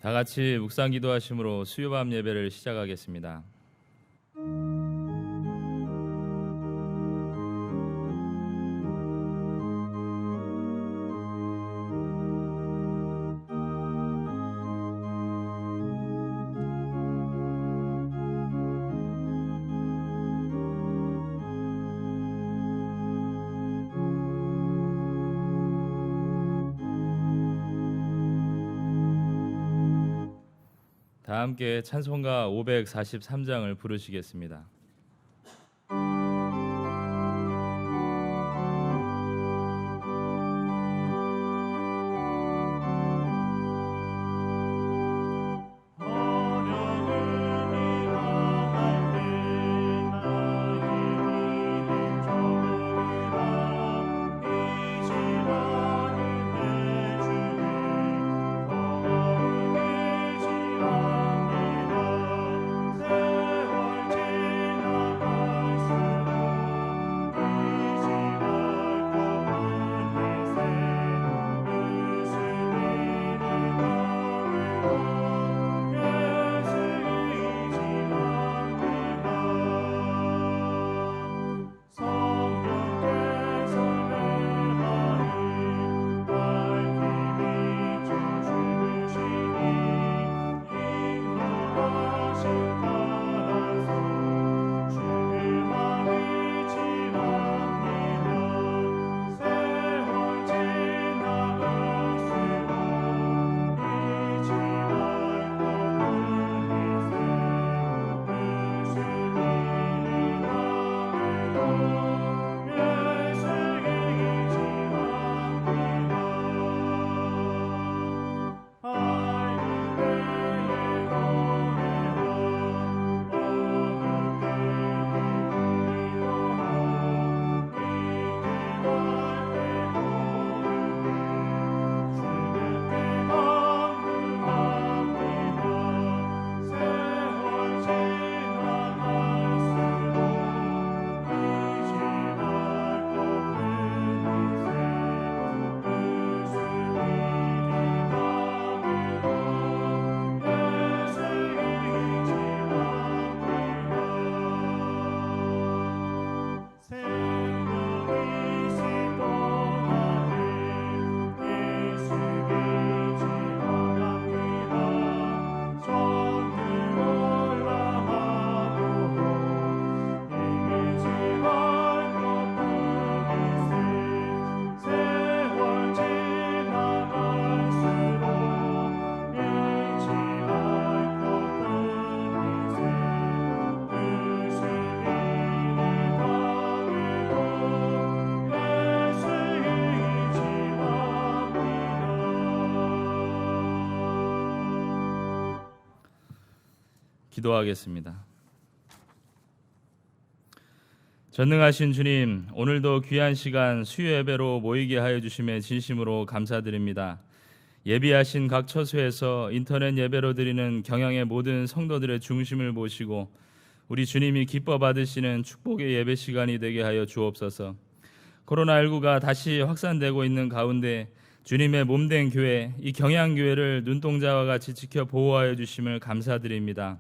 다 같이 묵상 기도하심으로 수요밤 예배를 시작하겠습니다. 다 함께 찬송가 543장을 부르시겠습니다. 기도하겠습니다. 전능하신 주님, 오늘도 귀한 시간 수요 예배로 모이게 하여 주심에 진심으로 감사드립니다. 예비하신 각 처소에서 인터넷 예배로 드리는 경향의 모든 성도들의 중심을 모시고 우리 주님이 기뻐 받으시는 축복의 예배 시간이 되게 하여 주옵소서. 코로나19가 다시 확산되고 있는 가운데 주님의 몸된 교회, 이 경향교회를 눈동자와 같이 지켜 보호하여 주심을 감사드립니다.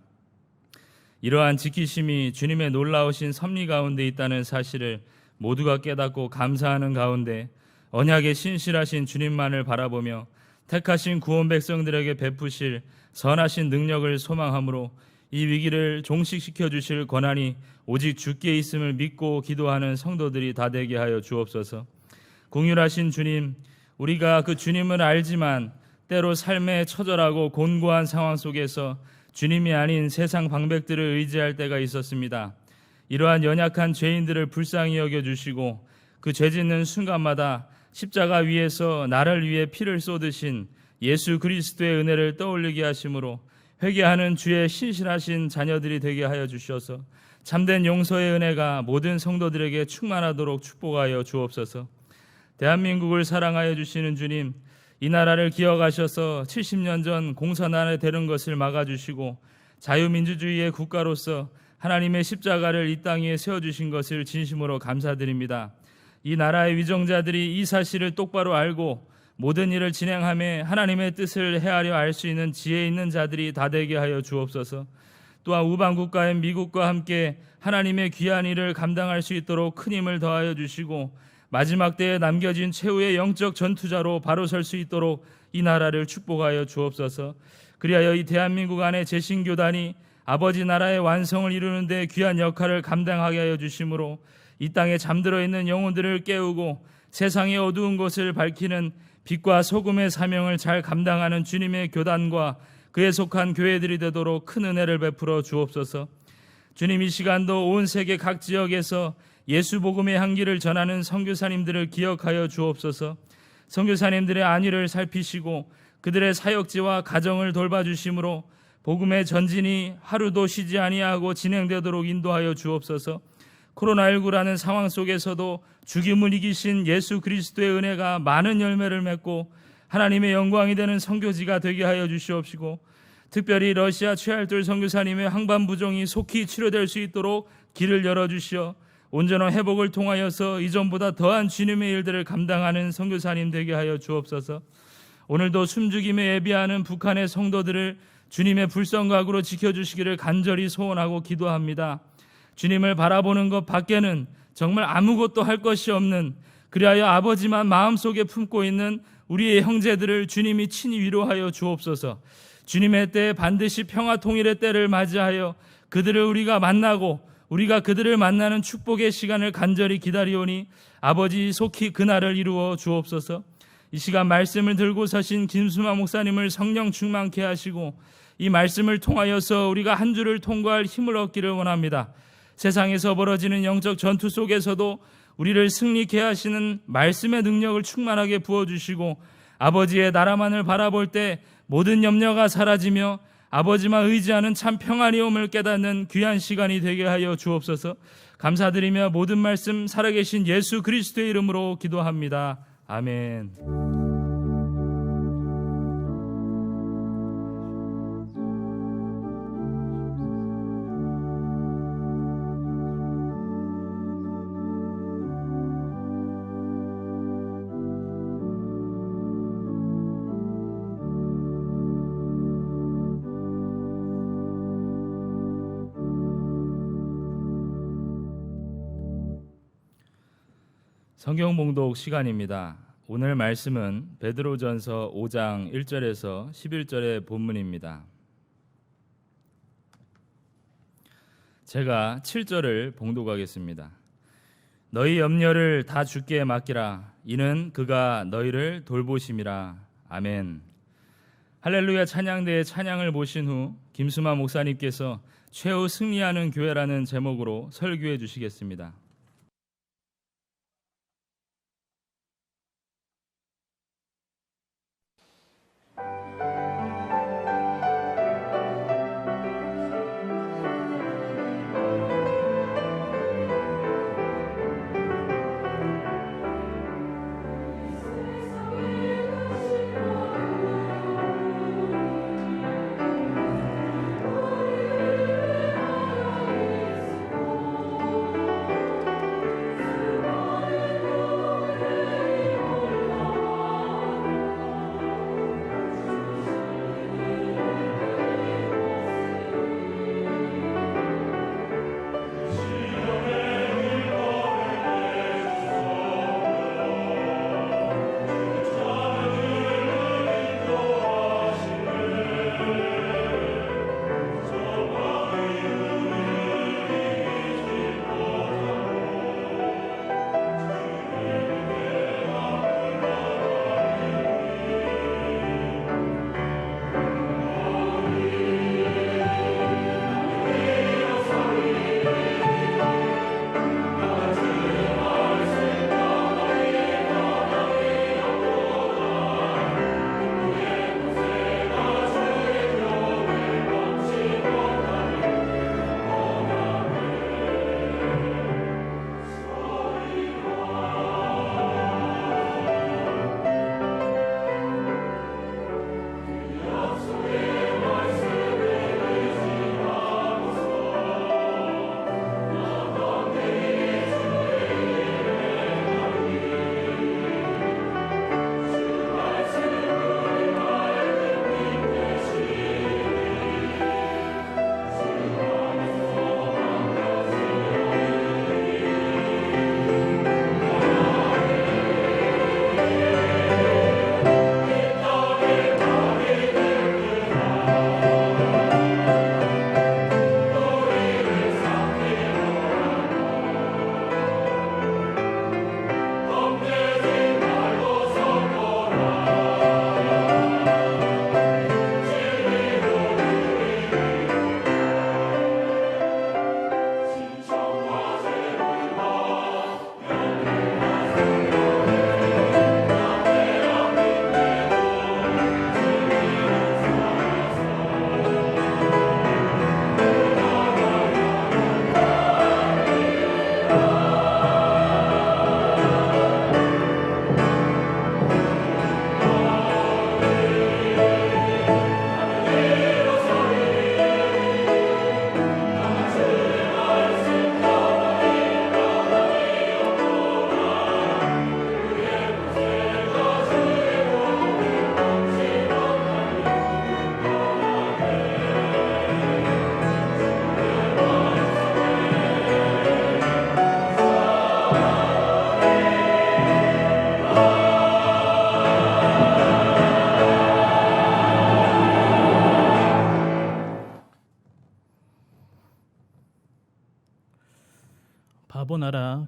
이러한 지키심이 주님의 놀라우신 섭리 가운데 있다는 사실을 모두가 깨닫고 감사하는 가운데 언약의 신실하신 주님만을 바라보며 택하신 구원 백성들에게 베푸실 선하신 능력을 소망함으로 이 위기를 종식시켜 주실 권한이 오직 주께 있음을 믿고 기도하는 성도들이 다 되게 하여 주옵소서. 긍휼하신 주님, 우리가 그 주님을 알지만 때로 삶의 처절하고 곤고한 상황 속에서 주님이 아닌 세상 방백들을 의지할 때가 있었습니다. 이러한 연약한 죄인들을 불쌍히 여겨주시고 그 죄 짓는 순간마다 십자가 위에서 나를 위해 피를 쏟으신 예수 그리스도의 은혜를 떠올리게 하심으로 회개하는 주의 신실하신 자녀들이 되게 하여 주셔서 참된 용서의 은혜가 모든 성도들에게 충만하도록 축복하여 주옵소서. 대한민국을 사랑하여 주시는 주님, 이 나라를 기억하셔서 70년 전 공산화에 되는 것을 막아주시고 자유민주주의의 국가로서 하나님의 십자가를 이 땅 위에 세워주신 것을 진심으로 감사드립니다. 이 나라의 위정자들이 이 사실을 똑바로 알고 모든 일을 진행하며 하나님의 뜻을 헤아려 알 수 있는 지혜 있는 자들이 다 되게 하여 주옵소서. 또한 우방 국가인 미국과 함께 하나님의 귀한 일을 감당할 수 있도록 큰 힘을 더하여 주시고 마지막 때에 남겨진 최후의 영적 전투자로 바로 설 수 있도록 이 나라를 축복하여 주옵소서. 그리하여 이 대한민국 안에 재신교단이 아버지 나라의 완성을 이루는 데 귀한 역할을 감당하게 하여 주심으로 이 땅에 잠들어 있는 영혼들을 깨우고 세상의 어두운 곳을 밝히는 빛과 소금의 사명을 잘 감당하는 주님의 교단과 그에 속한 교회들이 되도록 큰 은혜를 베풀어 주옵소서. 주님, 이 시간도 온 세계 각 지역에서 예수 복음의 향기를 전하는 선교사님들을 기억하여 주옵소서. 선교사님들의 안위를 살피시고 그들의 사역지와 가정을 돌봐주심으로 복음의 전진이 하루도 쉬지 아니하고 진행되도록 인도하여 주옵소서. 코로나19라는 상황 속에서도 죽임을 이기신 예수 그리스도의 은혜가 많은 열매를 맺고 하나님의 영광이 되는 선교지가 되게 하여 주시옵시고, 특별히 러시아 최알돌 선교사님의 항반부종이 속히 치료될 수 있도록 길을 열어주시어 온전한 회복을 통하여서 이전보다 더한 주님의 일들을 감당하는 선교사님 되게 하여 주옵소서. 오늘도 숨죽임에 예비하는 북한의 성도들을 주님의 불성각으로 지켜주시기를 간절히 소원하고 기도합니다. 주님을 바라보는 것 밖에는 정말 아무것도 할 것이 없는, 그리하여 아버지만 마음속에 품고 있는 우리의 형제들을 주님이 친히 위로하여 주옵소서. 주님의 때에 반드시 평화 통일의 때를 맞이하여 그들을 우리가 만나고 우리가 그들을 만나는 축복의 시간을 간절히 기다리오니 아버지 속히 그날을 이루어 주옵소서. 이 시간 말씀을 들고 서신 김수마 목사님을 성령 충만케 하시고 이 말씀을 통하여서 우리가 한 주를 통과할 힘을 얻기를 원합니다. 세상에서 벌어지는 영적 전투 속에서도 우리를 승리케 하시는 말씀의 능력을 충만하게 부어주시고 아버지의 나라만을 바라볼 때 모든 염려가 사라지며 아버지만 의지하는 참 평안이옴을 깨닫는 귀한 시간이 되게 하여 주옵소서. 감사드리며 모든 말씀 살아계신 예수 그리스도의 이름으로 기도합니다. 아멘. 성경 봉독 시간입니다. 오늘 말씀은 베드로전서 5장 1절에서 11절의 본문입니다. 제가 7절을 봉독하겠습니다. 너희 염려를 다 주께 맡기라. 이는 그가 너희를 돌보심이라. 아멘. 할렐루야 찬양대의 찬양을 보신 후 김수마 목사님께서 최후 승리하는 교회라는 제목으로 설교해 주시겠습니다.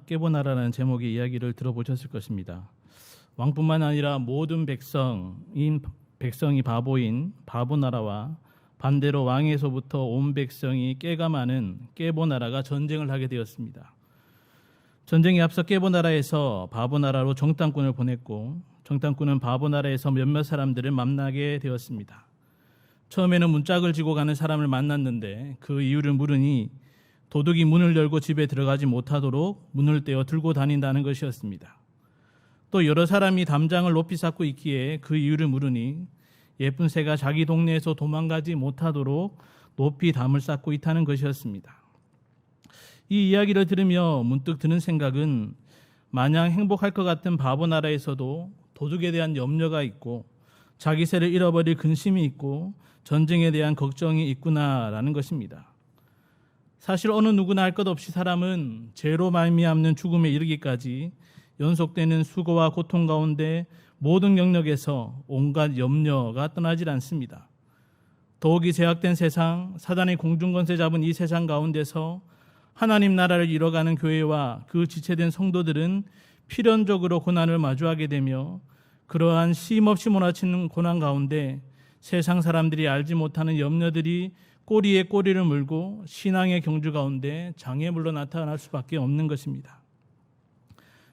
깨보나라라는 제목의 이야기를 들어보셨을 것입니다. 왕뿐만 아니라 모든 백성이 바보인 바보나라와 반대로 왕에서부터 온 백성이 깨가 많은 깨보나라가 전쟁을 하게 되었습니다. 전쟁에 앞서 깨보나라에서 바보나라로 정탐꾼을 보냈고 정탐꾼은 바보나라에서 몇몇 사람들을 만나게 되었습니다. 처음에는 문짝을 쥐고 가는 사람을 만났는데 그 이유를 물으니 도둑이 문을 열고 집에 들어가지 못하도록 문을 떼어 들고 다닌다는 것이었습니다. 또 여러 사람이 담장을 높이 쌓고 있기에 그 이유를 물으니 예쁜 새가 자기 동네에서 도망가지 못하도록 높이 담을 쌓고 있다는 것이었습니다. 이 이야기를 들으며 문득 드는 생각은 마냥 행복할 것 같은 바보나라에서도 도둑에 대한 염려가 있고 자기 새를 잃어버릴 근심이 있고 전쟁에 대한 걱정이 있구나라는 것입니다. 사실 어느 누구나 할 것 없이 사람은 죄로 말미암는 죽음에 이르기까지 연속되는 수고와 고통 가운데 모든 영역에서 온갖 염려가 떠나질 않습니다. 더욱이 제약된 세상, 사단의 공중권세 잡은 이 세상 가운데서 하나님 나라를 이뤄가는 교회와 그 지체된 성도들은 필연적으로 고난을 마주하게 되며 그러한 쉼없이 몰아치는 고난 가운데 세상 사람들이 알지 못하는 염려들이 꼬리에 꼬리를 물고 신앙의 경주 가운데 장애물로 나타날 수밖에 없는 것입니다.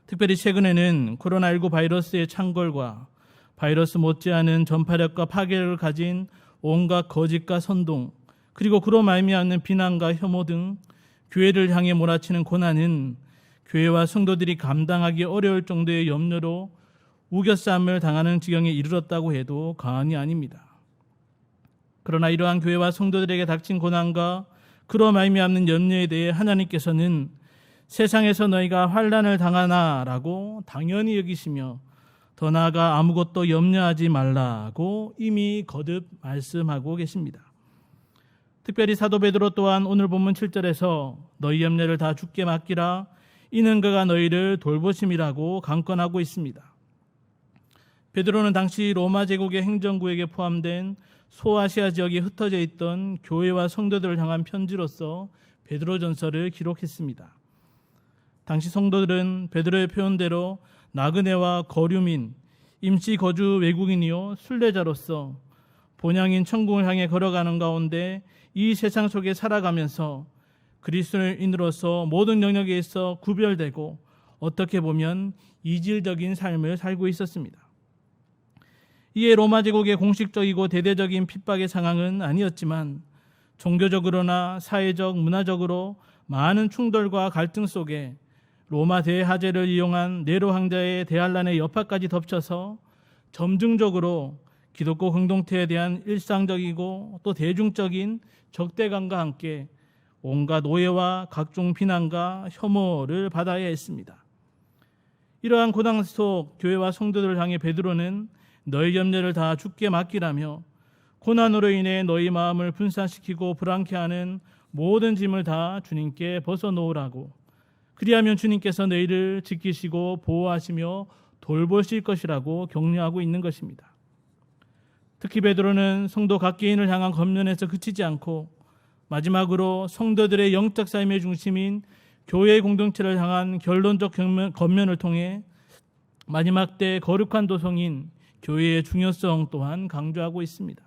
특별히 최근에는 코로나19 바이러스의 창궐과 바이러스 못지않은 전파력과 파괴력을 가진 온갖 거짓과 선동, 그리고 그로 말미암는 비난과 혐오 등 교회를 향해 몰아치는 고난은 교회와 성도들이 감당하기 어려울 정도의 염려로 우겨쌈을 당하는 지경에 이르렀다고 해도 과언이 아닙니다. 그러나 이러한 교회와 성도들에게 닥친 고난과 그로 말미암는 염려에 대해 하나님께서는 세상에서 너희가 환난을 당하나라고 당연히 여기시며 더 나아가 아무것도 염려하지 말라고 이미 거듭 말씀하고 계십니다. 특별히 사도 베드로 또한 오늘 본문 7절에서 너희 염려를 다 주께 맡기라 이는 그가 너희를 돌보심이라고 강권하고 있습니다. 베드로는 당시 로마 제국의 행정구역에 포함된 소아시아 지역에 흩어져 있던 교회와 성도들을 향한 편지로서 베드로전서를 기록했습니다. 당시 성도들은 베드로의 표현대로 나그네와 거류민, 임시 거주 외국인이요 순례자로서 본향인 천국을 향해 걸어가는 가운데 이 세상 속에 살아가면서 그리스도인으로서 모든 영역에 있어 구별되고 어떻게 보면 이질적인 삶을 살고 있었습니다. 이에 로마 제국의 공식적이고 대대적인 핍박의 상황은 아니었지만 종교적으로나 사회적, 문화적으로 많은 충돌과 갈등 속에 로마 대하제를 이용한 네로 황제의 대환란의 여파까지 덮쳐서 점증적으로 기독교 공동체에 대한 일상적이고 또 대중적인 적대감과 함께 온갖 오해와 각종 비난과 혐오를 받아야 했습니다. 이러한 고난 속 교회와 성도들을 향해 베드로는 너희 염려를 다 주께 맡기라며 고난으로 인해 너희 마음을 분산시키고 불안케 하는 모든 짐을 다 주님께 벗어놓으라고, 그리하면 주님께서 너희를 지키시고 보호하시며 돌보실 것이라고 격려하고 있는 것입니다. 특히 베드로는 성도 각 개인을 향한 권면에서 그치지 않고 마지막으로 성도들의 영적 삶의 중심인 교회 공동체를 향한 결론적 권면을 통해 마지막 때 거룩한 도성인 교회의 중요성 또한 강조하고 있습니다.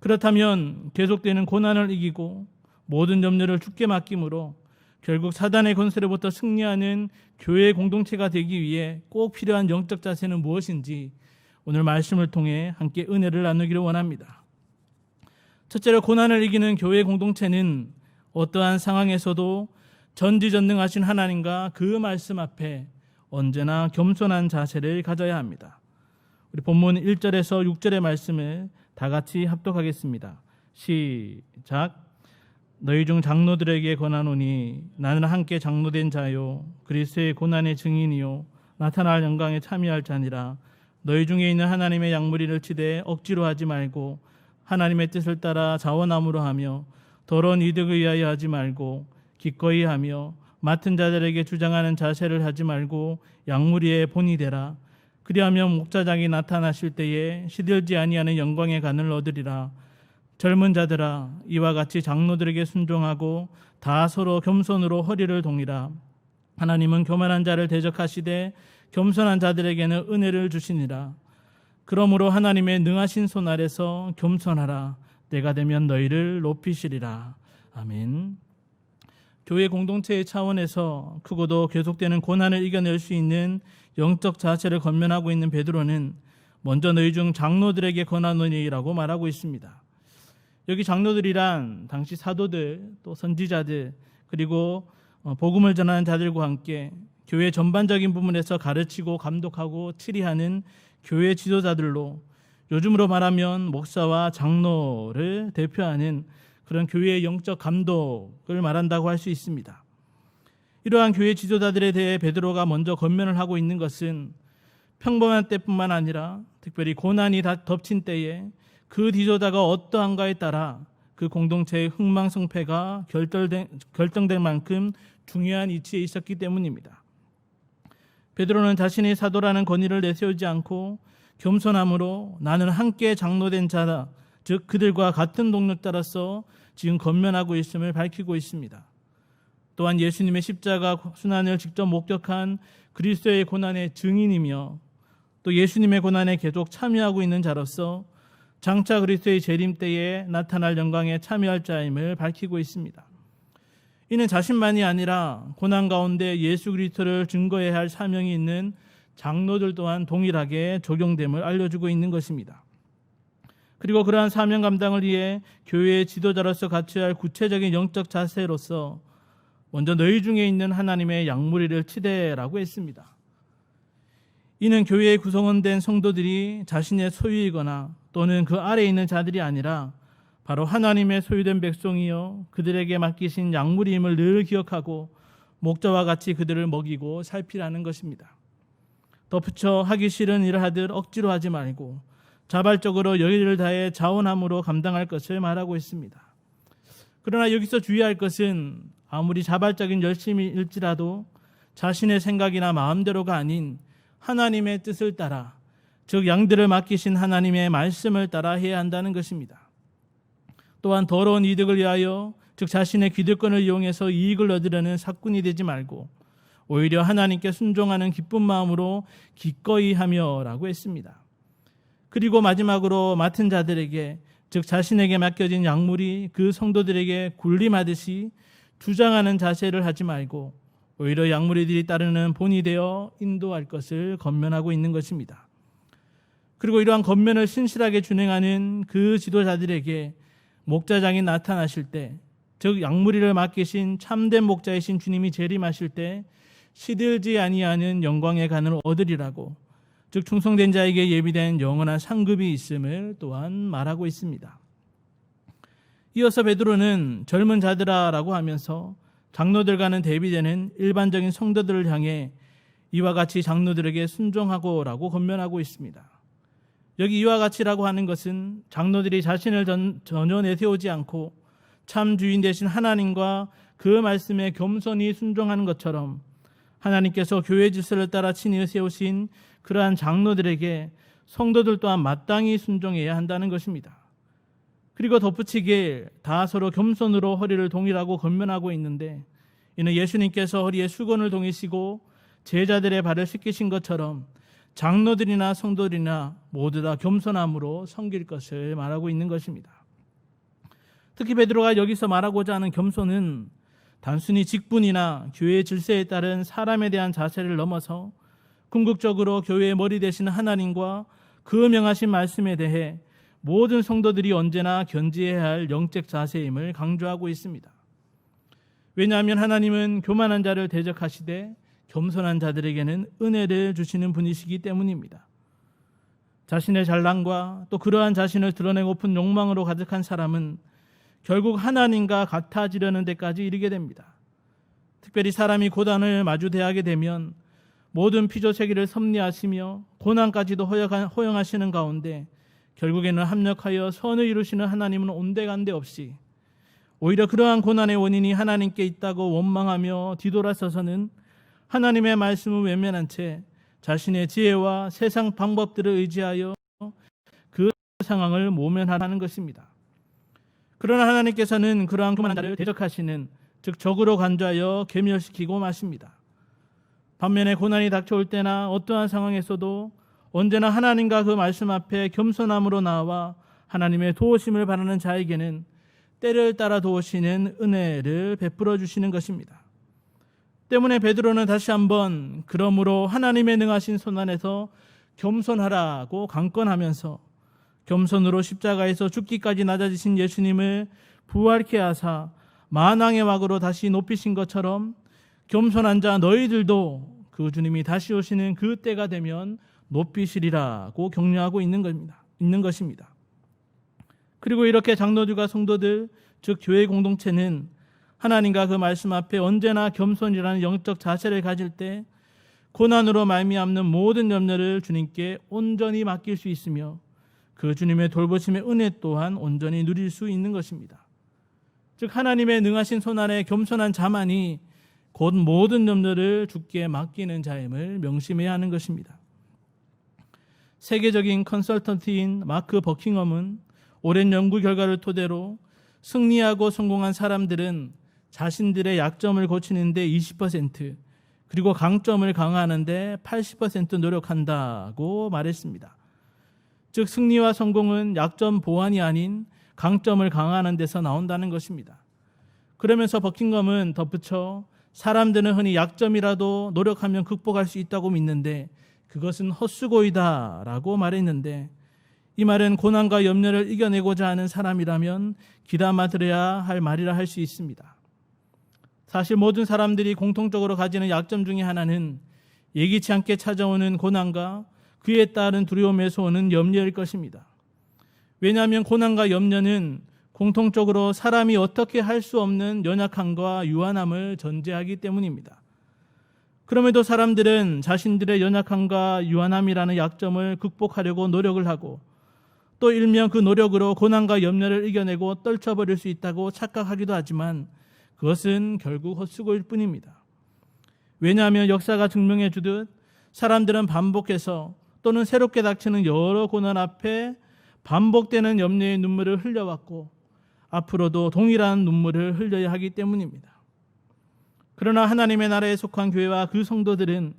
그렇다면 계속되는 고난을 이기고 모든 염려를 주께 맡김으로 결국 사단의 권세로부터 승리하는 교회 공동체가 되기 위해 꼭 필요한 영적 자세는 무엇인지 오늘 말씀을 통해 함께 은혜를 나누기를 원합니다. 첫째로 고난을 이기는 교회 공동체는 어떠한 상황에서도 전지전능하신 하나님과 그 말씀 앞에 언제나 겸손한 자세를 가져야 합니다. 우리 본문 1절에서 6절의 말씀을 다 같이 합독하겠습니다. 시작. 너희 중 장로들에게 권하노니 나는 함께 장로된 자요 그리스도의 고난의 증인이요 나타날 영광에 참여할 자니라. 너희 중에 있는 하나님의 양무리를 치되 억지로 하지 말고 하나님의 뜻을 따라 자원함으로 하며 더러운 이득을 위하여 하지 말고 기꺼이 하며 맡은 자들에게 주장하는 자세를 하지 말고 양무리의 본이 되라. 그리하면 목자장이 나타나실 때에 시들지 아니하는 영광의 간을 얻으리라. 젊은 자들아 이와 같이 장로들에게 순종하고 다 서로 겸손으로 허리를 동이라. 하나님은 교만한 자를 대적하시되 겸손한 자들에게는 은혜를 주시니라. 그러므로 하나님의 능하신 손 아래서 겸손하라. 때가 되면 너희를 높이시리라. 아멘. 교회 공동체의 차원에서 크고도 계속되는 고난을 이겨낼 수 있는 영적 자세를 권면하고 있는 베드로는 먼저 너희 중 장로들에게 권하노니라고 말하고 있습니다. 여기 장로들이란 당시 사도들, 또 선지자들, 그리고 복음을 전하는 자들과 함께 교회 전반적인 부분에서 가르치고 감독하고 치리하는 교회 지도자들로, 요즘으로 말하면 목사와 장로를 대표하는 그런 교회의 영적 감독을 말한다고 할 수 있습니다. 이러한 교회 지도자들에 대해 베드로가 먼저 권면을 하고 있는 것은 평범한 때뿐만 아니라 특별히 고난이 덮친 때에 그 지도자가 어떠한가에 따라 그 공동체의 흥망성패가 결정될 만큼 중요한 위치에 있었기 때문입니다. 베드로는 자신이 사도라는 권위를 내세우지 않고 겸손함으로 나는 함께 장로된 자다, 즉 그들과 같은 동력자로서 지금 권면하고 있음을 밝히고 있습니다. 또한 예수님의 십자가 순환을 직접 목격한 그리스도의 고난의 증인이며 또 예수님의 고난에 계속 참여하고 있는 자로서 장차 그리스도의 재림 때에 나타날 영광에 참여할 자임을 밝히고 있습니다. 이는 자신만이 아니라 고난 가운데 예수 그리스도를 증거해야 할 사명이 있는 장로들 또한 동일하게 적용됨을 알려주고 있는 것입니다. 그리고 그러한 사명 감당을 위해 교회의 지도자로서 갖춰야 할 구체적인 영적 자세로서 먼저 너희 중에 있는 하나님의 양무리를 치대라고 했습니다. 이는 교회의 구성원된 성도들이 자신의 소유이거나 또는 그 아래에 있는 자들이 아니라 바로 하나님의 소유된 백성이요 그들에게 맡기신 양무리임을 늘 기억하고 목자와 같이 그들을 먹이고 살피라는 것입니다. 덧붙여 하기 싫은 일을 하듯 억지로 하지 말고 자발적으로 여기를 다해 자원함으로 감당할 것을 말하고 있습니다. 그러나 여기서 주의할 것은 아무리 자발적인 열심일지라도 자신의 생각이나 마음대로가 아닌 하나님의 뜻을 따라, 즉 양들을 맡기신 하나님의 말씀을 따라 해야 한다는 것입니다. 또한 더러운 이득을 위하여, 즉 자신의 기득권을 이용해서 이익을 얻으려는 사꾼이 되지 말고 오히려 하나님께 순종하는 기쁜 마음으로 기꺼이 하며라고 했습니다. 그리고 마지막으로 맡은 자들에게, 즉 자신에게 맡겨진 약물이 그 성도들에게 군림하듯이 주장하는 자세를 하지 말고 오히려 약물이들이 따르는 본이 되어 인도할 것을 권면하고 있는 것입니다. 그리고 이러한 권면을 신실하게 준행하는 그 지도자들에게 목자장이 나타나실 때, 즉 약물이를 맡기신 참된 목자이신 주님이 재림하실 때 시들지 아니하는 영광의 간을 얻으리라고, 즉 충성된 자에게 예비된 영원한 상급이 있음을 또한 말하고 있습니다. 이어서 베드로는 젊은 자들아라고 하면서 장로들과는 대비되는 일반적인 성도들을 향해 이와 같이 장로들에게 순종하고라고 권면하고 있습니다. 여기 이와 같이라고 하는 것은 장로들이 자신을 전혀 내세우지 않고 참 주인 되신 하나님과 그 말씀에 겸손히 순종하는 것처럼 하나님께서 교회 질서를 따라 친히 세우신 그러한 장로들에게 성도들 또한 마땅히 순종해야 한다는 것입니다. 그리고 덧붙이길 다 서로 겸손으로 허리를 동이라고 권면하고 있는데, 이는 예수님께서 허리에 수건을 동이시고 제자들의 발을 씻기신 것처럼 장로들이나 성도들이나 모두 다 겸손함으로 섬길 것을 말하고 있는 것입니다. 특히 베드로가 여기서 말하고자 하는 겸손은 단순히 직분이나 교회의 질서에 따른 사람에 대한 자세를 넘어서 궁극적으로 교회의 머리 되시는 하나님과 그 명하신 말씀에 대해 모든 성도들이 언제나 견지해야 할 영적 자세임을 강조하고 있습니다. 왜냐하면 하나님은 교만한 자를 대적하시되 겸손한 자들에게는 은혜를 주시는 분이시기 때문입니다. 자신의 잘남과 또 그러한 자신을 드러내고픈 욕망으로 가득한 사람은 결국 하나님과 같아지려는 데까지 이르게 됩니다. 특별히 사람이 고난을 마주 대하게 되면 모든 피조세계를 섭리하시며 고난까지도 허용하시는 가운데 결국에는 합력하여 선을 이루시는 하나님은 온데간데 없이 오히려 그러한 고난의 원인이 하나님께 있다고 원망하며 뒤돌아서서는 하나님의 말씀을 외면한 채 자신의 지혜와 세상 방법들을 의지하여 그 상황을 모면하라는 것입니다. 그러나 하나님께서는 그러한 교만한 자를 대적하시는, 즉 적으로 간주하여 괴멸시키고 마십니다. 반면에 고난이 닥쳐올 때나 어떠한 상황에서도 언제나 하나님과 그 말씀 앞에 겸손함으로 나와 하나님의 도우심을 바라는 자에게는 때를 따라 도우시는 은혜를 베풀어 주시는 것입니다. 때문에 베드로는 다시 한번 그러므로 하나님의 능하신 손 안에서 겸손하라고 강권하면서 겸손으로 십자가에서 죽기까지 낮아지신 예수님을 부활케 하사 만왕의 왕으로 다시 높이신 것처럼 겸손한 자 너희들도 그 주님이 다시 오시는 그 때가 되면 높이시리라고 격려하고 있는 것입니다. 그리고 이렇게 장로들과 성도들, 즉 교회 공동체는 하나님과 그 말씀 앞에 언제나 겸손이라는 영적 자세를 가질 때 고난으로 말미암는 모든 염려를 주님께 온전히 맡길 수 있으며 그 주님의 돌보심의 은혜 또한 온전히 누릴 수 있는 것입니다. 즉 하나님의 능하신 손 아래 겸손한 자만이 곧 모든 염려를 주께 맡기는 자임을 명심해야 하는 것입니다. 세계적인 컨설턴트인 마크 버킹엄은 오랜 연구 결과를 토대로 승리하고 성공한 사람들은 자신들의 약점을 고치는 데 20%, 그리고 강점을 강화하는 데 80% 노력한다고 말했습니다. 즉 승리와 성공은 약점 보완이 아닌 강점을 강화하는 데서 나온다는 것입니다. 그러면서 버킹엄은 덧붙여 사람들은 흔히 약점이라도 노력하면 극복할 수 있다고 믿는데 그것은 헛수고이다라고 말했는데, 이 말은 고난과 염려를 이겨내고자 하는 사람이라면 귀담아 들어야 할 말이라 할 수 있습니다. 사실 모든 사람들이 공통적으로 가지는 약점 중에 하나는 예기치 않게 찾아오는 고난과 그에 따른 두려움에서 오는 염려일 것입니다. 왜냐하면 고난과 염려는 공통적으로 사람이 어떻게 할 수 없는 연약함과 유한함을 전제하기 때문입니다. 그럼에도 사람들은 자신들의 연약함과 유한함이라는 약점을 극복하려고 노력을 하고 또 일명 그 노력으로 고난과 염려를 이겨내고 떨쳐버릴 수 있다고 착각하기도 하지만 그것은 결국 헛수고일 뿐입니다. 왜냐하면 역사가 증명해 주듯 사람들은 반복해서 또는 새롭게 닥치는 여러 고난 앞에 반복되는 염려의 눈물을 흘려왔고 앞으로도 동일한 눈물을 흘려야 하기 때문입니다. 그러나 하나님의 나라에 속한 교회와 그 성도들은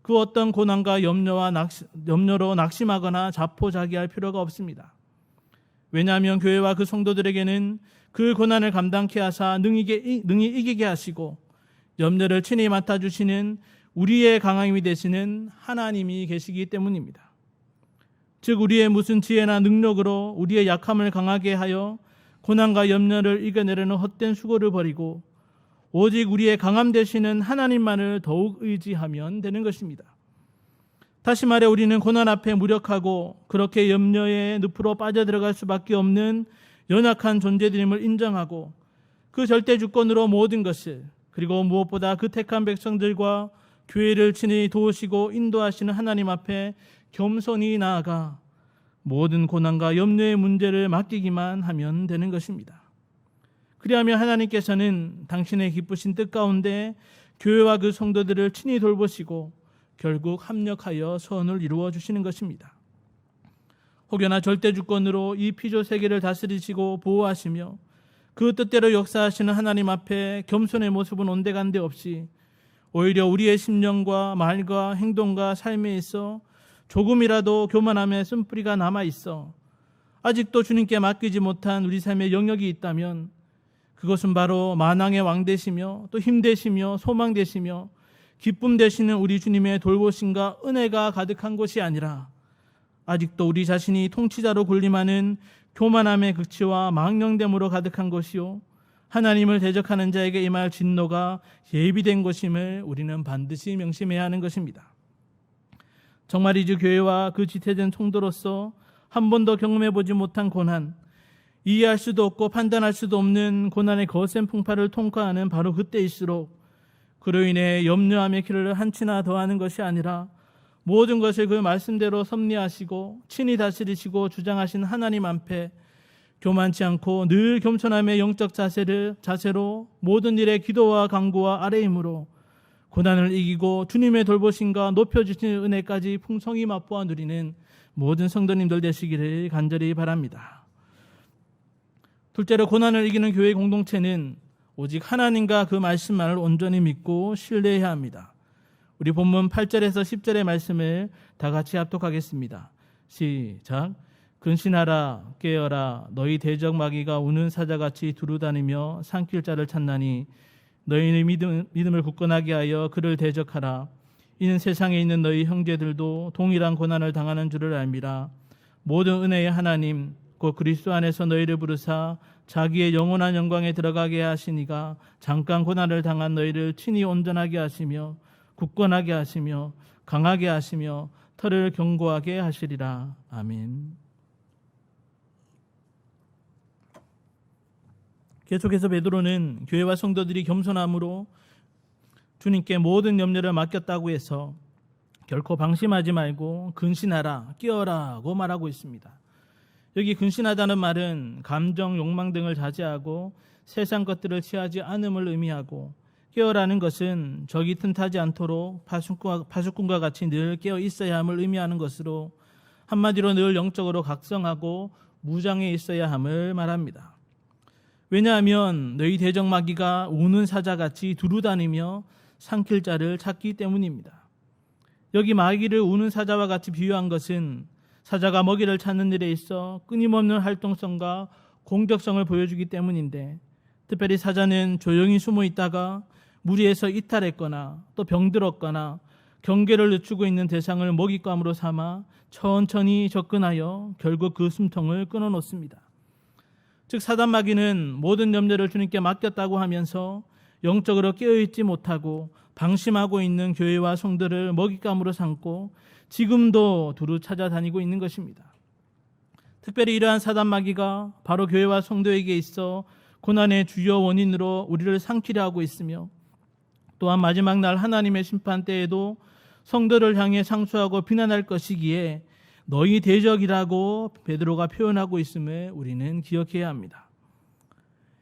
그 어떤 고난과 염려로 낙심하거나 자포자기할 필요가 없습니다. 왜냐하면 교회와 그 성도들에게는 그 고난을 감당케 하사 능히 이기게 하시고 염려를 친히 맡아주시는 우리의 강함이 되시는 하나님이 계시기 때문입니다. 즉 우리의 무슨 지혜나 능력으로 우리의 약함을 강하게 하여 고난과 염려를 이겨내려는 헛된 수고를 버리고 오직 우리의 강함 되시는 하나님만을 더욱 의지하면 되는 것입니다. 다시 말해 우리는 고난 앞에 무력하고 그렇게 염려의 늪으로 빠져들어갈 수밖에 없는 연약한 존재들임을 인정하고 그 절대 주권으로 모든 것을, 그리고 무엇보다 그 택한 백성들과 교회를 친히 도우시고 인도하시는 하나님 앞에 겸손히 나아가 모든 고난과 염려의 문제를 맡기기만 하면 되는 것입니다. 그리하면 하나님께서는 당신의 기쁘신 뜻 가운데 교회와 그 성도들을 친히 돌보시고 결국 합력하여 선을 이루어 주시는 것입니다. 혹여나 절대 주권으로 이 피조 세계를 다스리시고 보호하시며 그 뜻대로 역사하시는 하나님 앞에 겸손의 모습은 온데간데 없이 오히려 우리의 심령과 말과 행동과 삶에 있어 조금이라도 교만함의 쓴뿌리가 남아 있어 아직도 주님께 맡기지 못한 우리 삶의 영역이 있다면 그것은 바로 만왕의 왕 되시며 또 힘 되시며 소망 되시며 기쁨 되시는 우리 주님의 돌보심과 은혜가 가득한 곳이 아니라 아직도 우리 자신이 통치자로 군림하는 교만함의 극치와 망령됨으로 가득한 것이요 하나님을 대적하는 자에게 임할 진노가 예비된 것임을 우리는 반드시 명심해야 하는 것입니다. 정말이지 교회와 그 지체된 성도로서 한 번도 경험해보지 못한 고난, 이해할 수도 없고 판단할 수도 없는 고난의 거센 풍파를 통과하는 바로 그때일수록 그로 인해 염려함의 길을 한치나 더하는 것이 아니라 모든 것을 그 말씀대로 섭리하시고 친히 다스리시고 주장하신 하나님 앞에 교만치 않고 늘 겸손함의 영적 자세로 모든 일에 기도와 간구와 아뢰임으로 고난을 이기고 주님의 돌보심과 높여주시는 은혜까지 풍성히 맛보아 누리는 모든 성도님들 되시기를 간절히 바랍니다. 둘째로 고난을 이기는 교회 공동체는 오직 하나님과 그 말씀만을 온전히 믿고 신뢰해야 합니다. 우리 본문 8절에서 10절의 말씀을 다 같이 합독하겠습니다. 시작. 근신하라 깨어라 너희 대적 마귀가 우는 사자같이 두루다니며 삼킬 자를 찾나니 너희의 믿음을 굳건하게 하여 그를 대적하라. 이는 세상에 있는 너희 형제들도 동일한 고난을 당하는 줄을 알미라. 모든 은혜의 하나님 곧 그리스도 안에서 너희를 부르사 자기의 영원한 영광에 들어가게 하시니가 잠깐 고난을 당한 너희를 친히 온전하게 하시며 굳건하게 하시며 강하게 하시며 털을 견고하게 하시리라. 아멘. 계속해서 베드로는 교회와 성도들이 겸손함으로 주님께 모든 염려를 맡겼다고 해서 결코 방심하지 말고 근신하라, 끼어라고 말하고 있습니다. 여기 근신하다는 말은 감정, 욕망 등을 자제하고 세상 것들을 취하지 않음을 의미하고, 깨어라는 것은 적이 틈타지 않도록 파수꾼과 같이 늘 깨어 있어야 함을 의미하는 것으로 한마디로 늘 영적으로 각성하고 무장해 있어야 함을 말합니다. 왜냐하면 너희 대적 마귀가 우는 사자같이 두루다니며 삼킬 자를 찾기 때문입니다. 여기 마귀를 우는 사자와 같이 비유한 것은 사자가 먹이를 찾는 일에 있어 끊임없는 활동성과 공격성을 보여주기 때문인데, 특별히 사자는 조용히 숨어 있다가 무리에서 이탈했거나 또 병들었거나 경계를 늦추고 있는 대상을 먹잇감으로 삼아 천천히 접근하여 결국 그 숨통을 끊어놓습니다. 즉 사단 마귀는 모든 염려를 주님께 맡겼다고 하면서 영적으로 깨어있지 못하고 방심하고 있는 교회와 성도를 먹잇감으로 삼고 지금도 두루 찾아다니고 있는 것입니다. 특별히 이러한 사단 마귀가 바로 교회와 성도에게 있어 고난의 주요 원인으로 우리를 삼키려 하고 있으며, 또한 마지막 날 하나님의 심판 때에도 성도를 향해 상소하고 비난할 것이기에 너희 대적이라고 베드로가 표현하고 있음을 우리는 기억해야 합니다.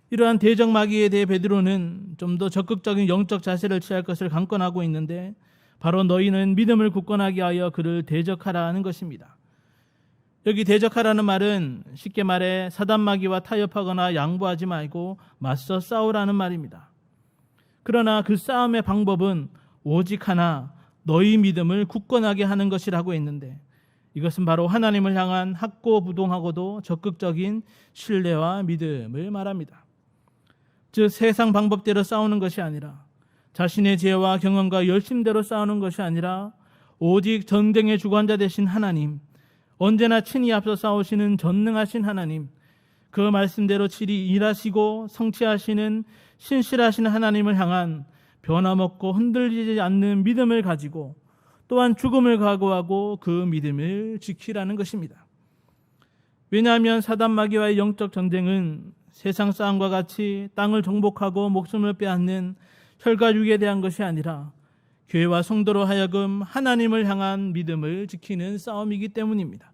이러한 대적 마귀에 대해 베드로는 좀 더 적극적인 영적 자세를 취할 것을 강권하고 있는데, 바로 너희는 믿음을 굳건하게 하여 그를 대적하라 하는 것입니다. 여기 대적하라는 말은 쉽게 말해 사단 마귀와 타협하거나 양보하지 말고 맞서 싸우라는 말입니다. 그러나 그 싸움의 방법은 오직 하나, 너희 믿음을 굳건하게 하는 것이라고 했는데, 이것은 바로 하나님을 향한 학고부동하고도 적극적인 신뢰와 믿음을 말합니다. 즉 세상 방법대로 싸우는 것이 아니라, 자신의 지혜와 경험과 열심대로 싸우는 것이 아니라 오직 전쟁의 주관자 되신 하나님, 언제나 친히 앞서 싸우시는 전능하신 하나님, 그 말씀대로 치리 일하시고 성취하시는 신실하신 하나님을 향한 변함없고 흔들리지 않는 믿음을 가지고, 또한 죽음을 각오하고 그 믿음을 지키라는 것입니다. 왜냐하면 사단 마귀와의 영적 전쟁은 세상 싸움과 같이 땅을 정복하고 목숨을 빼앗는 혈과육에 대한 것이 아니라 교회와 성도로 하여금 하나님을 향한 믿음을 지키는 싸움이기 때문입니다.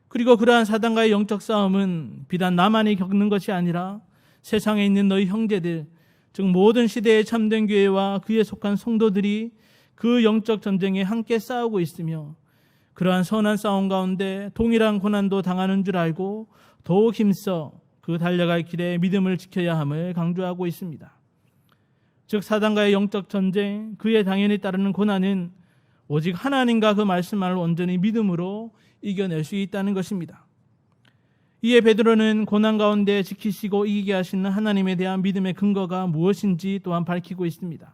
그리고 그러한 사단과의 영적 싸움은 비단 나만이 겪는 것이 아니라 세상에 있는 너희 형제들, 즉 모든 시대의 참된 교회와 그에 속한 성도들이 그 영적 전쟁에 함께 싸우고 있으며, 그러한 선한 싸움 가운데 동일한 고난도 당하는 줄 알고 더욱 힘써 그 달려갈 길에 믿음을 지켜야 함을 강조하고 있습니다. 즉 사단과의 영적 전쟁, 그에 당연히 따르는 고난은 오직 하나님과 그 말씀만을 온전히 믿음으로 이겨낼 수 있다는 것입니다. 이에 베드로는 고난 가운데 지키시고 이기게 하시는 하나님에 대한 믿음의 근거가 무엇인지 또한 밝히고 있습니다.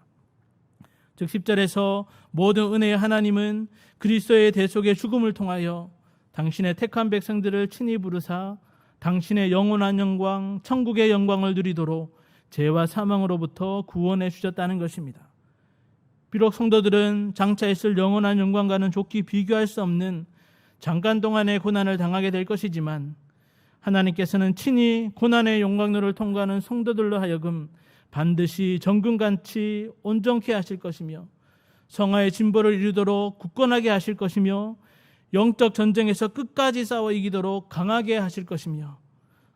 즉 10절에서 모든 은혜의 하나님은 그리스도의 대속의 죽음을 통하여 당신의 택한 백성들을 친히 부르사 당신의 영원한 영광, 천국의 영광을 누리도록 죄와 사망으로부터 구원해 주셨다는 것입니다. 비록 성도들은 장차 있을 영원한 영광과는 좋게 비교할 수 없는 잠깐 동안의 고난을 당하게 될 것이지만, 하나님께서는 친히 고난의 영광로를 통과하는 성도들로 하여금 반드시 정금같이 온전케 하실 것이며, 성화의 진보를 이루도록 굳건하게 하실 것이며, 영적 전쟁에서 끝까지 싸워 이기도록 강하게 하실 것이며,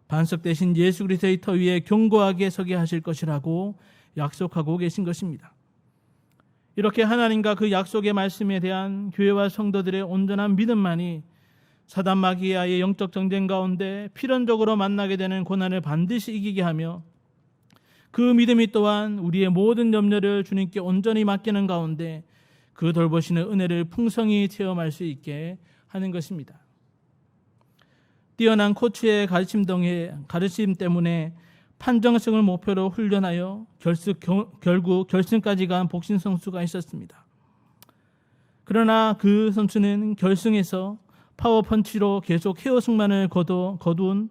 반석 대신 예수 그리스도의 터 위에 견고하게 서게 하실 것이라고 약속하고 계신 것입니다. 이렇게 하나님과 그 약속의 말씀에 대한 교회와 성도들의 온전한 믿음만이 사단 마귀와의 영적 전쟁 가운데 필연적으로 만나게 되는 고난을 반드시 이기게 하며, 그 믿음이 또한 우리의 모든 염려를 주님께 온전히 맡기는 가운데 그 돌보시는 은혜를 풍성히 체험할 수 있게 하는 것입니다. 뛰어난 코치의 가르침 때문에 판정승을 목표로 훈련하여 결국 결승까지 간 복싱 선수가 있었습니다. 그러나 그 선수는 결승에서 파워펀치로 계속 KO승만을 거둔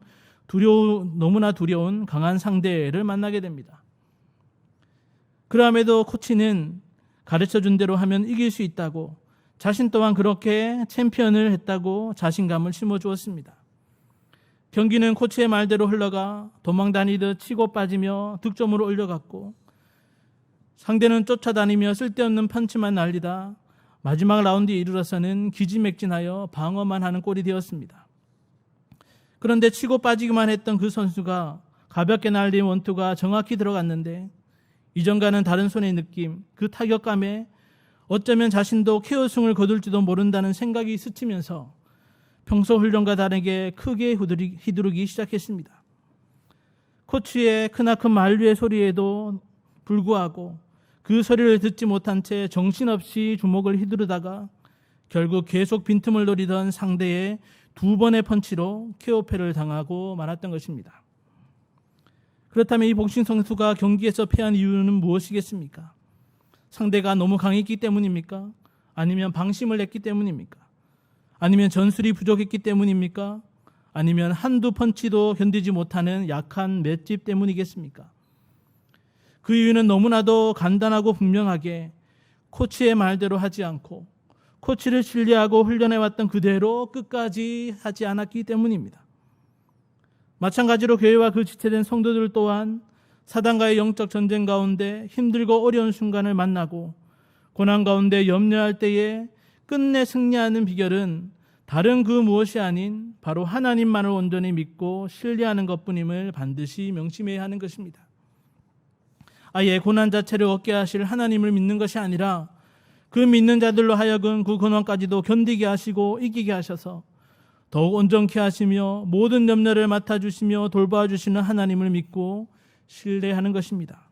너무나 두려운 강한 상대를 만나게 됩니다. 그럼에도 코치는 가르쳐준 대로 하면 이길 수 있다고, 자신 또한 그렇게 챔피언을 했다고 자신감을 심어주었습니다. 경기는 코치의 말대로 흘러가 도망다니듯 치고 빠지며 득점으로 올려갔고, 상대는 쫓아다니며 쓸데없는 펀치만 날리다 마지막 라운드에 이르러서는 기지맥진하여 방어만 하는 꼴이 되었습니다. 그런데 치고 빠지기만 했던 그 선수가 가볍게 날린 원투가 정확히 들어갔는데, 이전과는 다른 손의 느낌, 그 타격감에 어쩌면 자신도 KO승을 거둘지도 모른다는 생각이 스치면서 평소 훈련과 다르게 크게 휘두르기 시작했습니다. 코치의 크나큰 만류의 소리에도 불구하고 그 소리를 듣지 못한 채 정신없이 주먹을 휘두르다가 결국 계속 빈틈을 노리던 상대의 2번의 펀치로 KO패를 당하고 말았던 것입니다. 그렇다면 이 복싱 선수가 경기에서 패한 이유는 무엇이겠습니까? 상대가 너무 강했기 때문입니까? 아니면 방심을 했기 때문입니까? 아니면 전술이 부족했기 때문입니까? 아니면 한두 펀치도 견디지 못하는 약한 맷집 때문이겠습니까? 그 이유는 너무나도 간단하고 분명하게 코치의 말대로 하지 않고 코치를 신뢰하고 훈련해왔던 그대로 끝까지 하지 않았기 때문입니다. 마찬가지로 교회와 그 지체된 성도들 또한 사단과의 영적 전쟁 가운데 힘들고 어려운 순간을 만나고 고난 가운데 염려할 때에 끝내 승리하는 비결은 다른 그 무엇이 아닌 바로 하나님만을 온전히 믿고 신뢰하는 것뿐임을 반드시 명심해야 하는 것입니다. 아예 고난 자체를 얻게 하실 하나님을 믿는 것이 아니라 그 믿는 자들로 하여금 그 고난까지도 견디게 하시고 이기게 하셔서 더욱 온전케 하시며 모든 염려를 맡아주시며 돌봐주시는 하나님을 믿고 신뢰하는 것입니다.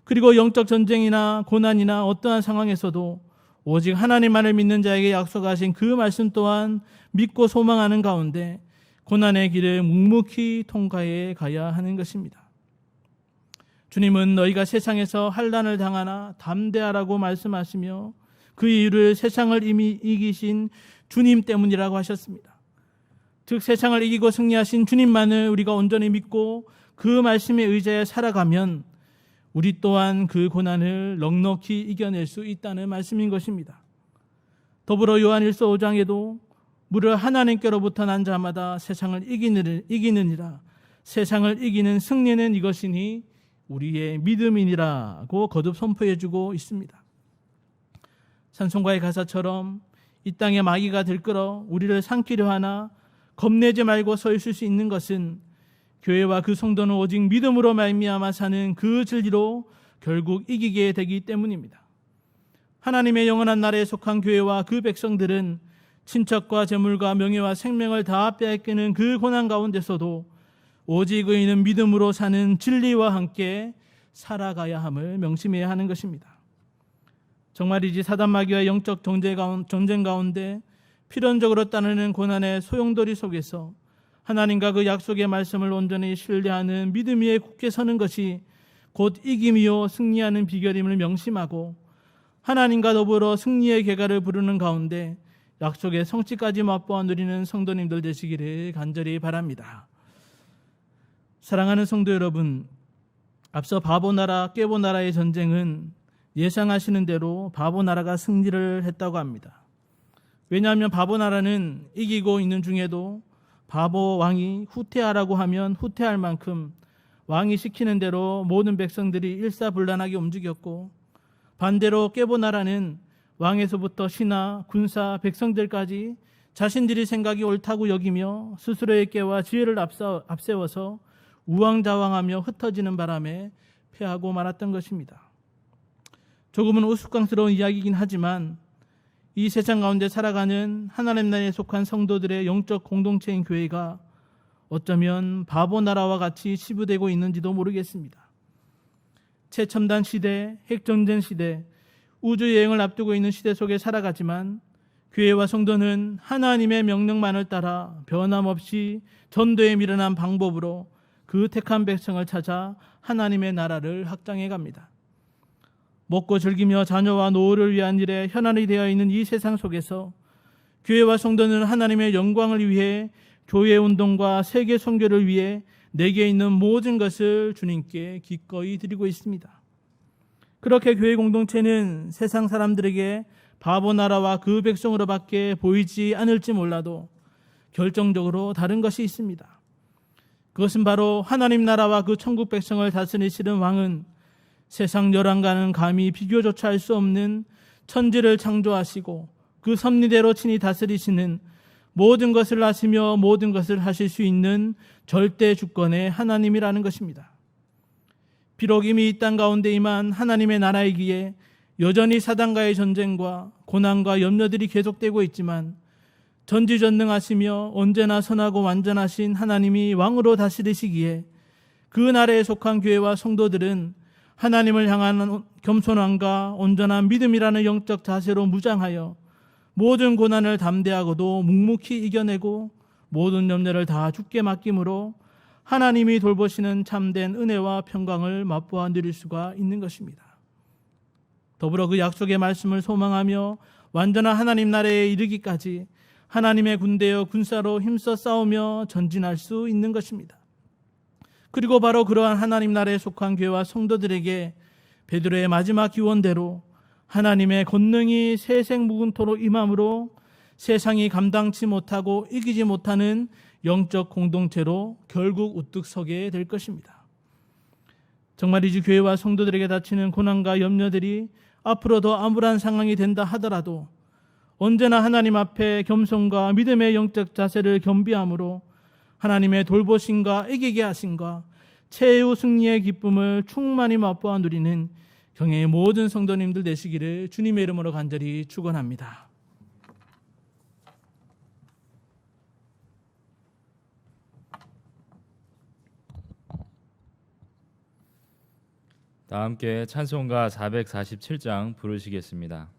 그리고 영적 전쟁이나 고난이나 어떠한 상황에서도 오직 하나님만을 믿는 자에게 약속하신 그 말씀 또한 믿고 소망하는 가운데 고난의 길을 묵묵히 통과해 가야 하는 것입니다. 주님은 너희가 세상에서 환난을 당하나 담대하라고 말씀하시며 그 이유를 세상을 이미 이기신 주님 때문이라고 하셨습니다. 즉 세상을 이기고 승리하신 주님만을 우리가 온전히 믿고 그 말씀에 의지하여 살아가면 우리 또한 그 고난을 넉넉히 이겨낼 수 있다는 말씀인 것입니다. 더불어 요한일서 5장에도 무려 하나님께로부터 난 자마다 세상을 이기느니라, 세상을 이기는 승리는 이것이니 우리의 믿음이니라고 거듭 선포해주고 있습니다. 찬송가의 가사처럼 이 땅에 마귀가 들끓어 우리를 삼키려 하나 겁내지 말고 서 있을 수 있는 것은 교회와 그 성도는 오직 믿음으로 말미암아 사는 그 진리로 결국 이기게 되기 때문입니다. 하나님의 영원한 나라에 속한 교회와 그 백성들은 친척과 재물과 명예와 생명을 다 빼앗기는 그 고난 가운데서도 오직 의인은 믿음으로 사는 진리와 함께 살아가야 함을 명심해야 하는 것입니다. 정말이지 사단 마귀와 영적 전쟁 가운데 필연적으로 따르는 고난의 소용돌이 속에서 하나님과 그 약속의 말씀을 온전히 신뢰하는 믿음 위에 굳게 서는 것이 곧 이김이요 승리하는 비결임을 명심하고 하나님과 더불어 승리의 계가를 부르는 가운데 약속의 성취까지 맛보아 누리는 성도님들 되시기를 간절히 바랍니다. 사랑하는 성도 여러분, 앞서 바보나라 깨보나라의 전쟁은 예상하시는 대로 바보나라가 승리를 했다고 합니다. 왜냐하면 바보나라는 이기고 있는 중에도 바보 왕이 후퇴하라고 하면 후퇴할 만큼 왕이 시키는 대로 모든 백성들이 일사불란하게 움직였고, 반대로 깨보나라는 왕에서부터 신하, 군사, 백성들까지 자신들이 생각이 옳다고 여기며 스스로의 깨와 지혜를 앞세워서 우왕좌왕하며 흩어지는 바람에 패하고 말았던 것입니다. 조금은 우스꽝스러운 이야기이긴 하지만 이 세상 가운데 살아가는 하나님 나라에 속한 성도들의 영적 공동체인 교회가 어쩌면 바보나라와 같이 치부되고 있는지도 모르겠습니다. 최첨단 시대, 핵전쟁 시대, 우주 여행을 앞두고 있는 시대 속에 살아가지만 교회와 성도는 하나님의 명령만을 따라 변함없이 전도에 미련한 방법으로 그 택한 백성을 찾아 하나님의 나라를 확장해 갑니다. 먹고 즐기며 자녀와 노후를 위한 일에 현안이 되어 있는 이 세상 속에서 교회와 성도는 하나님의 영광을 위해 교회 운동과 세계 선교를 위해 내게 있는 모든 것을 주님께 기꺼이 드리고 있습니다. 그렇게 교회 공동체는 세상 사람들에게 바보 나라와 그 백성으로밖에 보이지 않을지 몰라도 결정적으로 다른 것이 있습니다. 그것은 바로 하나님 나라와 그 천국 백성을 다스리시는 왕은 세상 열왕과는 감히 비교조차 할 수 없는 천지를 창조하시고 그 섭리대로 친히 다스리시는 모든 것을 아시며 모든 것을 하실 수 있는 절대 주권의 하나님이라는 것입니다. 비록 이미 이 땅 가운데 임한 하나님의 나라이기에 여전히 사단과의 전쟁과 고난과 염려들이 계속되고 있지만 전지전능하시며 언제나 선하고 완전하신 하나님이 왕으로 다스리시기에 그 나라에 속한 교회와 성도들은 하나님을 향한 겸손함과 온전한 믿음이라는 영적 자세로 무장하여 모든 고난을 담대하고도 묵묵히 이겨내고 모든 염려를 다 주께 맡김으로 하나님이 돌보시는 참된 은혜와 평강을 맛보아 누릴 수가 있는 것입니다. 더불어 그 약속의 말씀을 소망하며 완전한 하나님 나라에 이르기까지 하나님의 군대여 군사로 힘써 싸우며 전진할 수 있는 것입니다. 그리고 바로 그러한 하나님 나라에 속한 교회와 성도들에게 베드로의 마지막 기원대로 하나님의 권능이 세생무궁토로 임함으로 세상이 감당치 못하고 이기지 못하는 영적 공동체로 결국 우뚝 서게 될 것입니다. 정말이지 교회와 성도들에게 닥치는 고난과 염려들이 앞으로 더 암울한 상황이 된다 하더라도 언제나 하나님 앞에 겸손과 믿음의 영적 자세를 겸비함으로 하나님의 돌보심과 이기게 하심과 최후 승리의 기쁨을 충만히 맛보아 누리는 경애의 모든 성도님들 되시기를 주님의 이름으로 간절히 축원합니다. 다 함께 찬송가 447장 부르시겠습니다.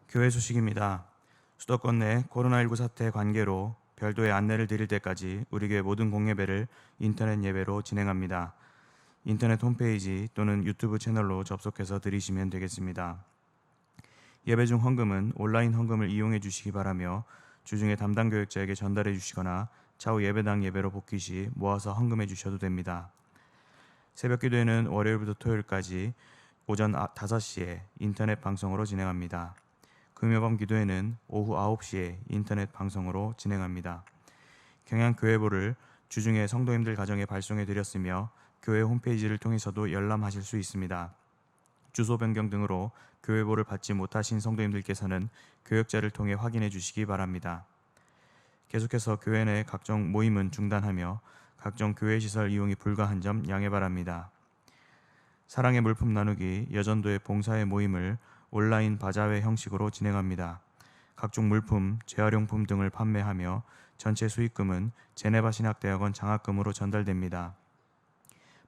교회 소식입니다. 수도권 내 코로나19 사태 관계로 별도의 안내를 드릴 때까지 우리 교회 모든 공예배를 인터넷 예배로 진행합니다. 인터넷 홈페이지 또는 유튜브 채널로 접속해서 드리시면 되겠습니다. 예배 중 헌금은 온라인 헌금을 이용해 주시기 바라며 주중에 담당 교역자에게 전달해 주시거나 차후 예배당 예배로 복귀 시 모아서 헌금해 주셔도 됩니다. 새벽 기도회는 월요일부터 토요일까지 오전 5시에 인터넷 방송으로 진행합니다. 금요밤 기도회는 오후 9시에 인터넷 방송으로 진행합니다. 경양교회보를 주중에 성도님들 가정에 발송해 드렸으며 교회 홈페이지를 통해서도 열람하실 수 있습니다. 주소 변경 등으로 교회보를 받지 못하신 성도님들께서는 교역자를 통해 확인해 주시기 바랍니다. 계속해서 교회 내 각종 모임은 중단하며 각종 교회 시설 이용이 불가한 점 양해 바랍니다. 사랑의 물품 나누기 여전도의 봉사의 모임을 온라인 바자회 형식으로 진행합니다. 각종 물품, 재활용품 등을 판매하며 전체 수익금은 제네바 신학대학원 장학금으로 전달됩니다.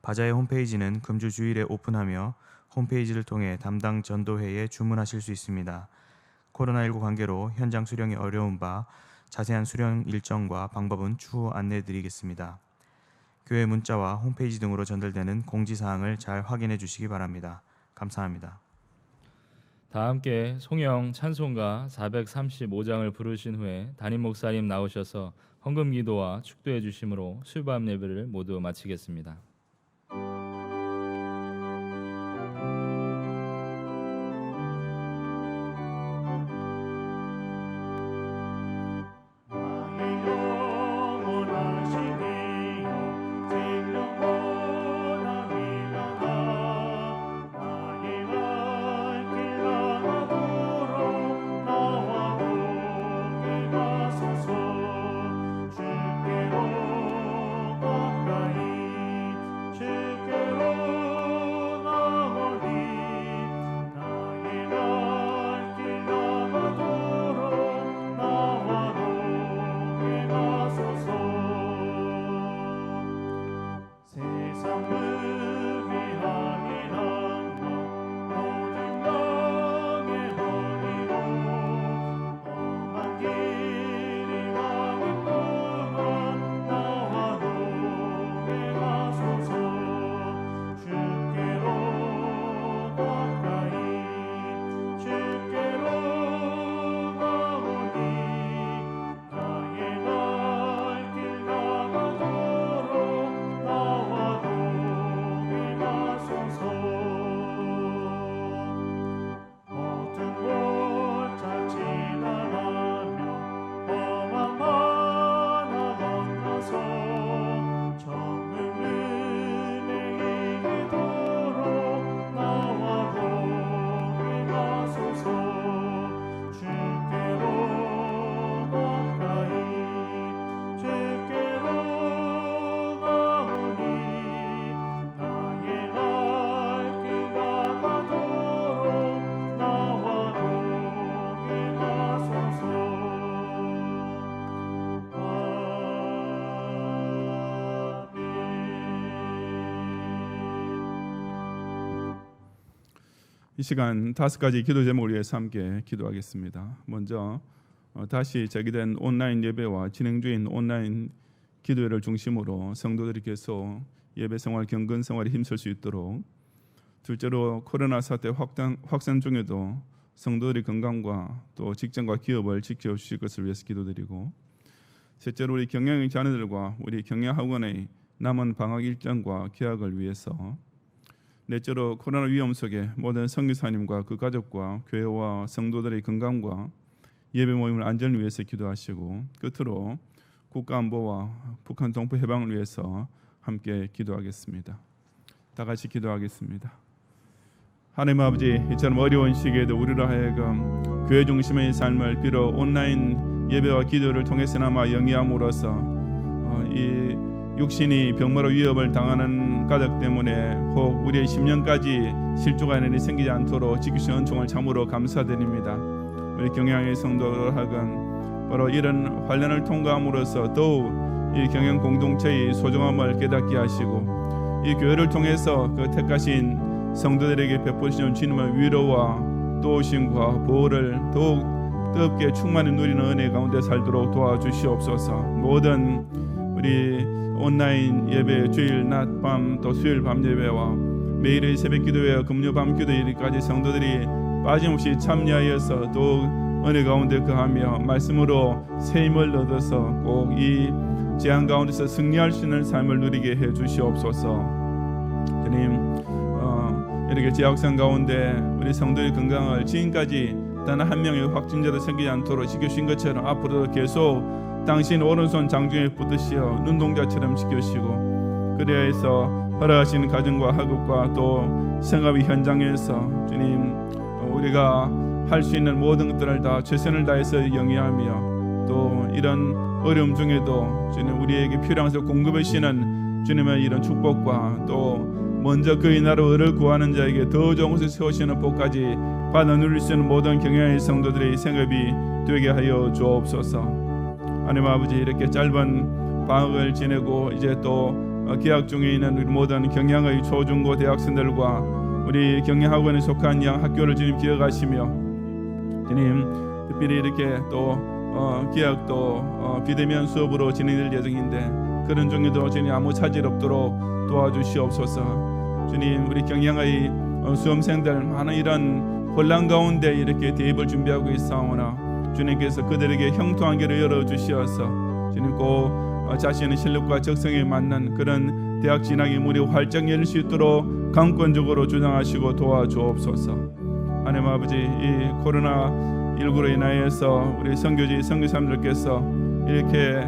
바자회 홈페이지는 금주 주일에 오픈하며 홈페이지를 통해 담당 전도회에 주문하실 수 있습니다. 코로나19 관계로 현장 수령이 어려운 바 자세한 수령 일정과 방법은 추후 안내드리겠습니다. 교회 문자와 홈페이지 등으로 전달되는 공지사항을 잘 확인해 주시기 바랍니다. 감사합니다. 다 함께 송영 찬송가 435장을 부르신 후에 담임 목사님 나오셔서 헌금 기도와 축도해 주심으로 수요밤 예배를 모두 마치겠습니다. 이 시간 5가지 기도 제목을 위해서 함께 기도하겠습니다. 먼저 다시 재개된 온라인 예배와 진행 중인 온라인 기도회를 중심으로 성도들이 계속 예배 생활, 경건 생활에 힘쓸 수 있도록, 둘째로 코로나 사태 확산 중에도 성도들의 건강과 또 직장과 기업을 지켜주실 것을 위해서 기도드리고, 셋째로 우리 경영의 자녀들과 우리 경영학원의 남은 방학 일정과 계약을 위해서, 넷째로 코로나 위험 속에 모든 선교사님과 그 가족과 교회와 성도들의 건강과 예배 모임을 안전을 위해서 기도하시고, 끝으로 국가 안보와 북한 동포 해방을 위해서 함께 기도하겠습니다. 다 같이 기도하겠습니다. 하나님 아버지, 이처럼 어려운 시기에도 우리로 하여금 교회 중심의 삶을 비록 온라인 예배와 기도를 통해서나마 영위함으로써 이 육신이 병마로 위협을 당하는 가족 때문에 혹 우리의 10년까지 실족하는 일이 생기지 않도록 지키신 은총을 참으로 감사드립니다. 우리 경양의 성도들 하여금 바로 이런 환란을 통과함으로써 더욱 이 경영 공동체의 소중함을 깨닫게 하시고, 이 교회를 통해서 그 택하신 성도들에게 베푸시는 주님의 위로와 도우심과 보호를 더욱 뜨겁게 충만히 누리는 은혜 가운데 살도록 도와주시옵소서. 모든 우리 온라인 예배, 주일 낮, 밤, 또 수요일 밤 예배와 매일의 새벽 기도회와 금요 밤 기도일까지 성도들이 빠짐없이 참여하여서 더욱 은혜 가운데 거하며 말씀으로 새 힘을 얻어서 꼭 이 재앙 가운데서 승리할 수 있는 삶을 누리게 해 주시옵소서. 주님, 이렇게 재확산 가운데 우리 성도의 건강을 지금까지 단 한 명의 확진자도 생기지 않도록 지켜주신 것처럼 앞으로도 계속 당신 오른손 장중에 붙드시어 눈동자처럼 지켜주시고, 그래야 해서 허락하신 가정과 학업과 또 생업의 현장에서 주님, 우리가 할 수 있는 모든 것들을 다 최선을 다해서 영위하며, 또 이런 어려움 중에도 주님 우리에게 필요한 것을 공급해 주시는 주님의 이런 축복과 또 먼저 그의 나라 의를 구하는 자에게 더 좋은 것을 세우시는 복까지 받아 누릴 수 있는 모든 경영의 성도들의 생업이 되게 하여 주옵소서. 하나님 아버지, 이렇게 짧은 방학을 지내고 이제 또 개학 중에 있는 우리 모든 경영의 초중고 대학생들과 우리 경영학원에 속한 양 학교를 주님 기억하시며, 주님 특별히 이렇게 또 개학도 비대면 수업으로 진행될 예정인데 그런 중에도 주님 아무 차질 없도록 도와주시옵소서. 주님, 우리 경영의 수험생들 많은 이런 혼란 가운데 이렇게 대입을 준비하고 있사오나 주님께서 그들에게 형통한 길을 열어주시어서 주님 꼭 자신의 실력과 적성에 맞는 그런 대학 진학의 문이 활짝 열릴 수 있도록 강권적으로 주장하시고 도와주옵소서. 하나님 아버지, 이 코로나19로 인하여서 우리 선교지 선교사님들께서 이렇게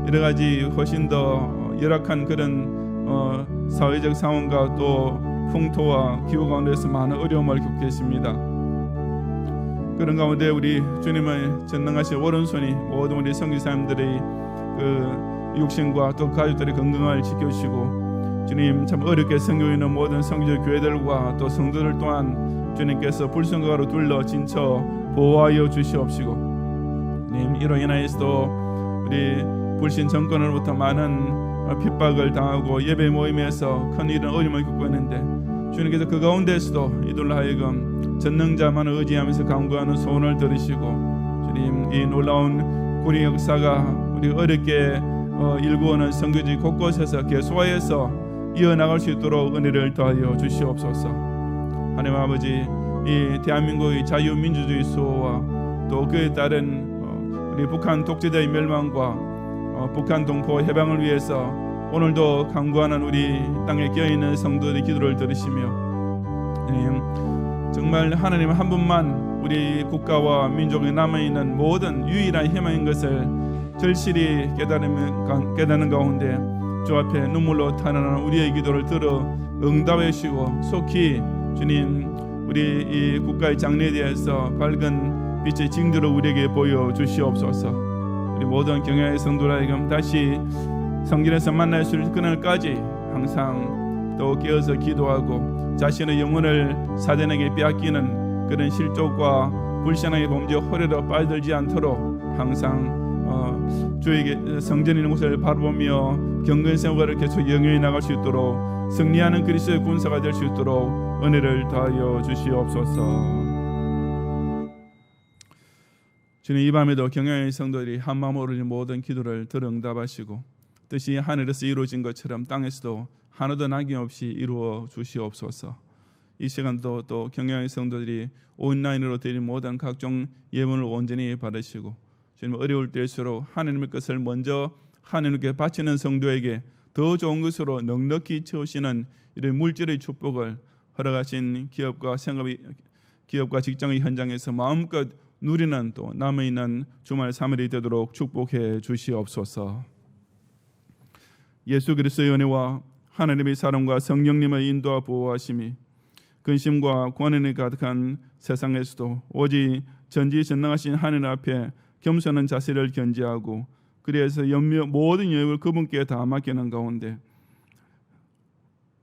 여러 가지 훨씬 더 열악한 그런 사회적 상황과 또 풍토와 기후 가운데서 많은 어려움을 겪고 계십니다. 그런 가운데 우리 주님의 전능하신 오른손이 모든 우리 선교사님들의 그 육신과 또 가족들의 건강을 지켜주시고, 주님 참 어렵게 섬기고 있는 모든 선교지 교회들과 또 성도들 또한 주님께서 불성가로 둘러 진쳐 보호하여 주시옵시고, 주님 이로 인하여서도 우리 불신 정권으로부터 많은 핍박을 당하고 예배 모임에서 큰 이런 어려움을 겪고 있는데 주님께서 그 가운데서도 이들로 하여금 전능자만을 의지하면서 강구하는 소원을 들으시고, 주님 이 놀라운 구리 역사가 우리 어렵게 일구어는 선교지 곳곳에서 계속하여서 이어나갈 수 있도록 은혜를 더하여 주시옵소서. 하나님 아버지, 이 대한민국의 자유민주주의 수호와 또 그에 따른 우리 북한 독재자의 멸망과 북한 동포 해방을 위해서 오늘도 강구하는 우리 땅에 끼어있는 성도들의 기도를 들으시며, 정말 하나님 한 분만 우리 국가와 민족에 남아있는 모든 유일한 희망인 것을 절실히 깨닫는 가운데 주 앞에 눈물로 탄원하는 우리의 기도를 들어 응답해 주시고, 속히 주님 우리 이 국가의 장래에 대해서 밝은 빛의 징조를 우리에게 보여주시옵소서. 우리 모든 경영의 성도라에게 다시 성전에서 만날 수 있는 그날까지 항상 또 깨어서 기도하고 자신의 영혼을 사단에게 빼앗기는 그런 실족과 불신앙의 범죄 호래로 빠져들지 않도록 항상 주에게 성전에 있는 곳을 바라보며 경건 생활을 계속 영위해 나갈 수 있도록 승리하는 그리스도의 군사가 될 수 있도록 은혜를 더하여 주시옵소서. 주님, 이 밤에도 경영의 성도들이 한 마음으로 모든 기도를 들어 응답하시고 뜻이 하늘에서 이루어진 것처럼 땅에서도 하나도 남김없이 이루어 주시옵소서. 이 시간도 또 경영의 성도들이 온라인으로 드린 모든 각종 예물을 온전히 받으시고, 주님 어려울 때일수록 하나님의 것을 먼저 하나님께 바치는 성도에게 더 좋은 것으로 넉넉히 채우시는 이런 물질의 축복을 허락하신 기업과 직장의 현장에서 마음껏 누리는 또 남아있는 주말 3일이 되도록 축복해 주시옵소서. 예수 그리스도의 은혜와 하나님의 사랑과 성령님의 인도와 보호하심이 근심과 권한이 가득한 세상에서도 오직 전지전능하신 하나님 앞에 겸손한 자세를 견지하고, 그래서 모든 영역을 그분께 다 맡기는 가운데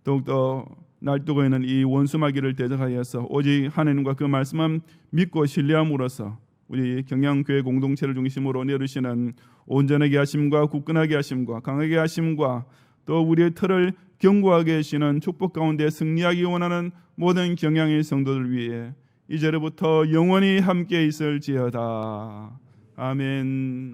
더욱더 날뛰고 있는 이 원수마귀를 대적하여서 오직 하나님과 그 말씀만 믿고 신뢰함으로써 우리 경양교회 공동체를 중심으로 내리시는 온전하게 하심과 굳건하게 하심과 강하게 하심과 또 우리의 틀을 견고하게 하시는 축복 가운데 승리하기 원하는 모든 경양의 성도들 위해 이제로부터 영원히 함께 있을지어다. 아멘.